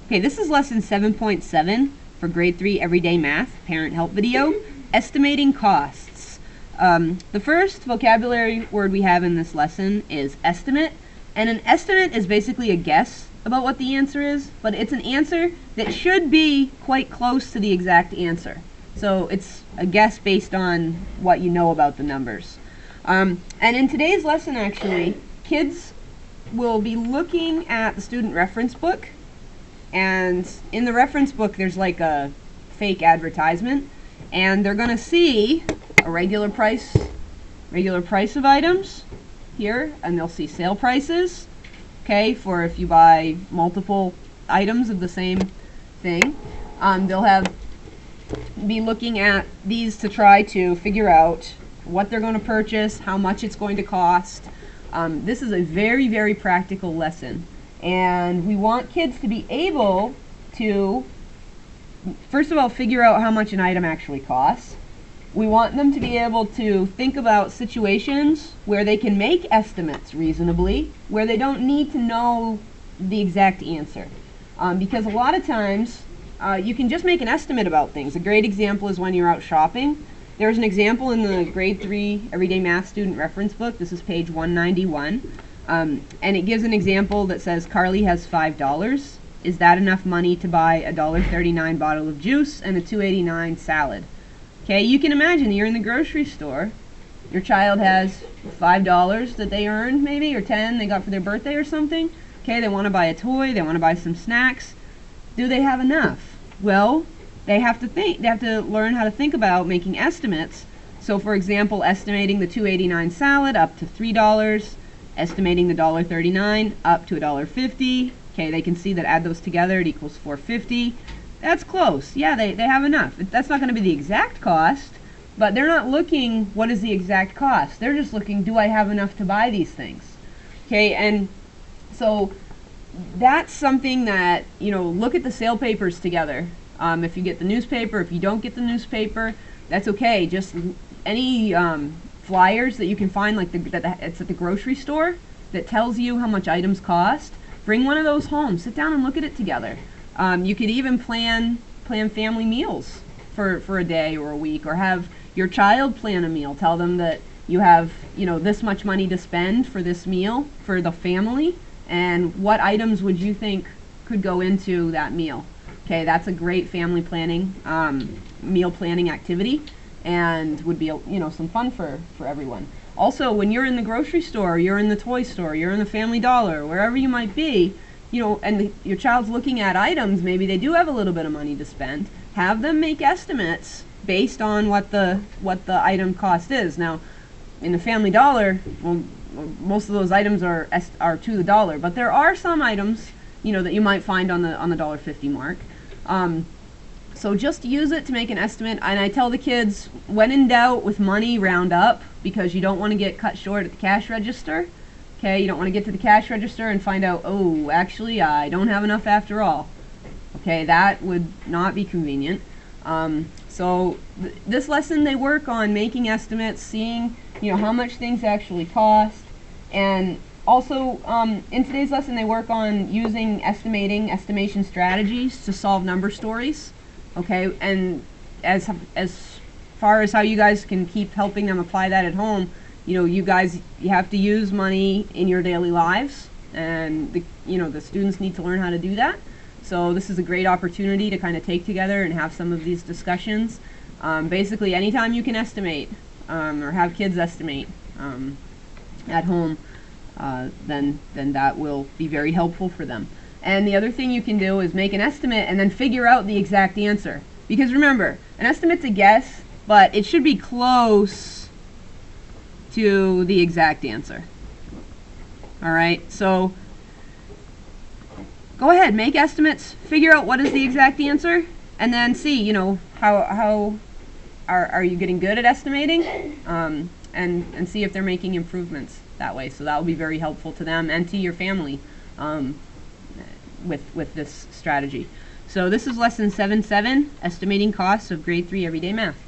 Okay, this is lesson 7.7 for grade 3 everyday math, parent help video, estimating costs. The first vocabulary word we have in this lesson is estimate, and an estimate is basically a guess about what the answer is, but it's an answer that should be quite close to the exact answer. So it's a guess based on what you know about the numbers. And in today's lesson, actually, kids will be looking at the student reference book, and in the reference book there's like a fake advertisement, and they're going to see a regular price of items here, and they'll see sale prices, okay, for if you buy multiple items of the same thing. They'll be looking at these to try to figure out what they're going to purchase, how much it's going to cost. This is a very, very practical lesson, and we want kids to be able to, first of all, figure out how much an item actually costs. We want them to be able to think about situations where they can make estimates reasonably, where they don't need to know the exact answer. Because a lot of times, you can just make an estimate about things. A great example is when you're out shopping. There's an example in the grade 3 everyday math student reference book. This is page 191. And it gives an example that says Carly has $5. Is that enough money to buy a $1.39 bottle of juice and a $2.89 salad? Okay, you can imagine you're in the grocery store. Your child has $5 that they earned, maybe, or $10 they got for their birthday or something. Okay, they want to buy a toy, they want to buy some snacks. Do they have enough? Well, they have to learn how to think about making estimates. So for example, estimating the $2.89 salad up to $3, estimating the $1.39 up to $1.50. Okay, they can see that add those together, it equals $4.50. That's close. Yeah, they have enough. That's not going to be the exact cost, but they're not looking what is the exact cost. They're just looking, do I have enough to buy these things? Okay, and so that's something that, look at the sale papers together. If you get the newspaper, if you don't get the newspaper, that's okay. Just any flyers that you can find, like it's at the grocery store, that tells you how much items cost. Bring one of those home. Sit down and look at it together. You could even plan family meals for a day or a week, or have your child plan a meal. Tell them that you have this much money to spend for this meal for the family, and what items would you think could go into that meal. Okay, that's a great family planning, meal planning activity, and would be some fun for everyone. Also, when you're in the grocery store, you're in the toy store, you're in the Family Dollar, wherever you might be, and your child's looking at items, maybe they do have a little bit of money to spend. Have them make estimates based on what the item cost is. Now, in the Family Dollar, well, most of those items are to the dollar, but there are some items that you might find on the $1.50 mark. So just use it to make an estimate. And I tell the kids, when in doubt with money, round up, because you don't want to get cut short at the cash register. Okay, you don't want to get to the cash register and find out, oh, actually I don't have enough after all. Okay, that would not be convenient. This lesson, they work on making estimates, seeing how much things actually cost, and also in today's lesson they work on using estimation strategies to solve number stories. Okay, and as far as how you guys can keep helping them apply that at home, you have to use money in your daily lives, and the students need to learn how to do that. So this is a great opportunity to kind of take together and have some of these discussions. Basically, anytime you can estimate or have kids estimate at home, then that will be very helpful for them. And the other thing you can do is make an estimate and then figure out the exact answer. Because remember, an estimate's a guess, but it should be close to the exact answer. All right, so go ahead, make estimates, figure out what is the exact answer, and then see, how are you getting good at estimating, and see if they're making improvements that way. So that will be very helpful to them and to your family with this strategy. So this is lesson 7.7, estimating costs of grade 3 everyday math.